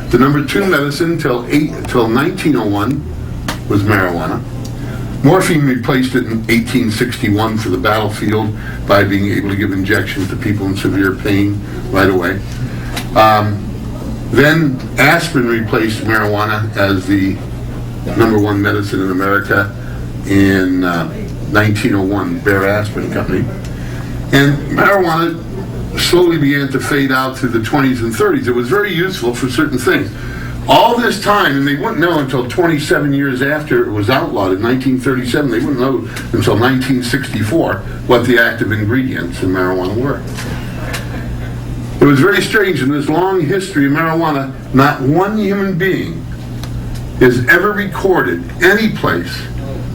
The number 2 medicine until 1901 was marijuana. Morphine replaced it in 1861 for the battlefield by being able to give injections to people in severe pain right away. Then aspirin replaced marijuana as the number 1 medicine in America in 1901, Bayer Aspirin Company. And marijuana slowly began to fade out through the 20s and 30s. It was very useful for certain things. All this time, and they wouldn't know until 27 years after it was outlawed in 1937, they wouldn't know until 1964 what the active ingredients in marijuana were. It was very strange. In this long history of marijuana, not one human being is ever recorded any place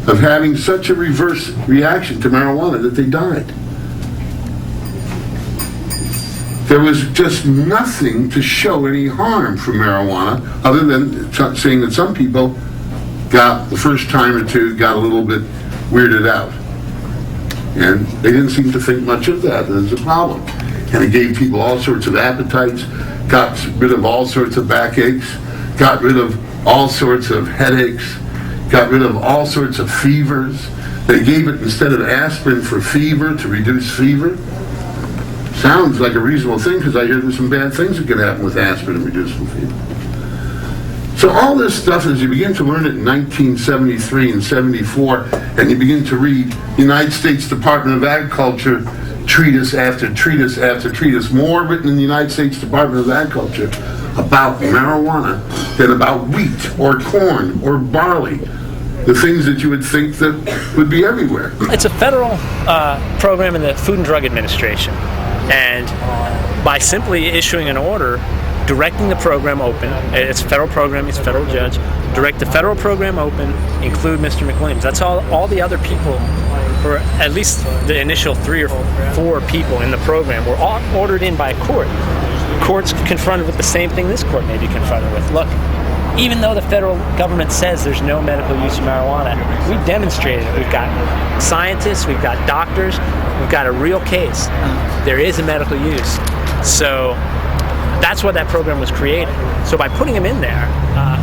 of having such a reverse reaction to marijuana that they died. There was just nothing to show any harm from marijuana other than saying that some people got, the first time or two, got a little bit weirded out. And they didn't seem to think much of that as a problem. And it gave people all sorts of appetites, got rid of all sorts of backaches, got rid of all sorts of headaches, got rid of all sorts of fevers. They gave it, instead of aspirin, for fever, to reduce fever. Sounds like a reasonable thing, because I hear there's some bad things that can happen with aspirin and reducing fever. So all this stuff, as you begin to learn it in 1973 and 74, and you begin to read United States Department of Agriculture treatise after treatise after treatise, more written in the United States Department of Agriculture about marijuana than about wheat or corn or barley, the things that you would think that would be everywhere. It's a federal program in the Food and Drug Administration. And by simply issuing an order directing the program open, it's a federal program, he's a federal judge, direct the federal program open, include Mr. McWilliams. That's all the other people, or at least the initial 3 or 4 people in the program, were all ordered in by a court. Court's confronted with the same thing this court may be confronted with. Look, even though the federal government says there's no medical use of marijuana, we demonstrated it. We've got scientists, we've got doctors, we've got a real case. There is a medical use. So that's why that program was created. So by putting them in there,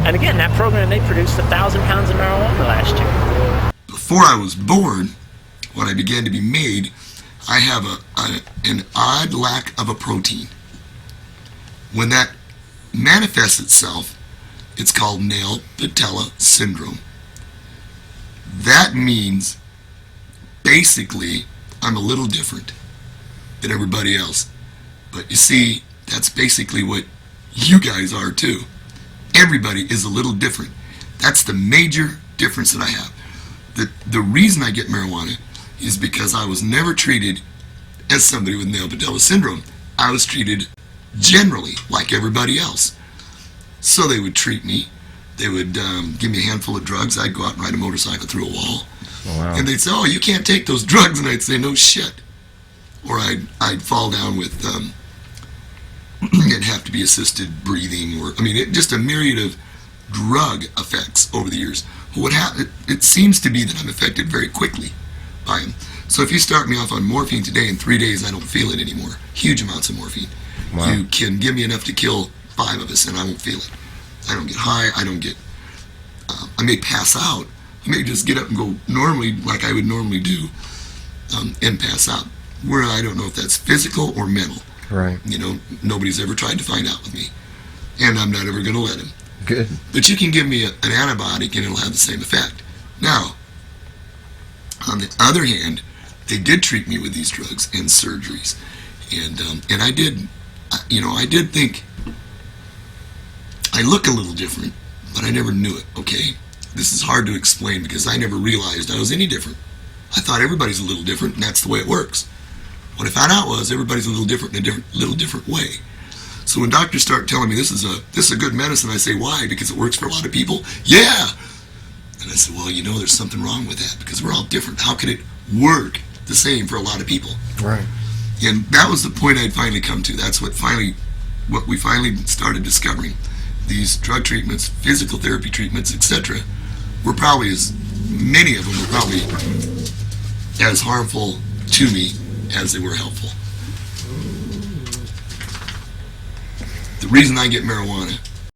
and again, that program, they produced 1,000 pounds of marijuana last year. Before I was born, when I began to be made, I have an odd lack of a protein. When that manifests itself, it's called Nale Patela syndrome. That means basically I'm a little different than everybody else. But you see, that's basically what you guys are too. Everybody is a little different. That's the major difference that I have. The reason I get marijuana is because I was never treated as somebody with Nale Patela syndrome. I was treated generally like everybody else. So they would treat me. They would give me a handful of drugs. I'd go out and ride a motorcycle through a wall. Oh, wow. And they'd say, "Oh, you can't take those drugs." And I'd say, "No shit." Or I'd fall down with, it'd have to be assisted breathing, or, just a myriad of drug effects over the years. What it seems to be that I'm affected very quickly by them. So if you start me off on morphine today, in 3 days I don't feel it anymore. Huge amounts of morphine. Wow. You can give me enough to kill 5 of us and I won't feel it. I don't get high, I don't get, I may pass out. I may just get up and go normally, like I would normally do, and pass out. Where I don't know if that's physical or mental. Right. Nobody's ever tried to find out with me. And I'm not ever going to let him. Good. But you can give me an antibiotic and it'll have the same effect. Now, on the other hand, they did treat me with these drugs and surgeries. And I did, I did think I look a little different, but I never knew it, okay? This is hard to explain because I never realized I was any different. I thought everybody's a little different and that's the way it works. What I found out was everybody's a little different in a little different way. So when doctors start telling me this is a good medicine, I say, why? Because it works for a lot of people? Yeah! And I said, well, there's something wrong with that because we're all different. How can it work the same for a lot of people? Right. And that was the point I'd finally come to. That's what we finally started discovering. These drug treatments, physical therapy treatments, etc., were probably many of them were probably as harmful to me as they were helpful. The reason I get marijuana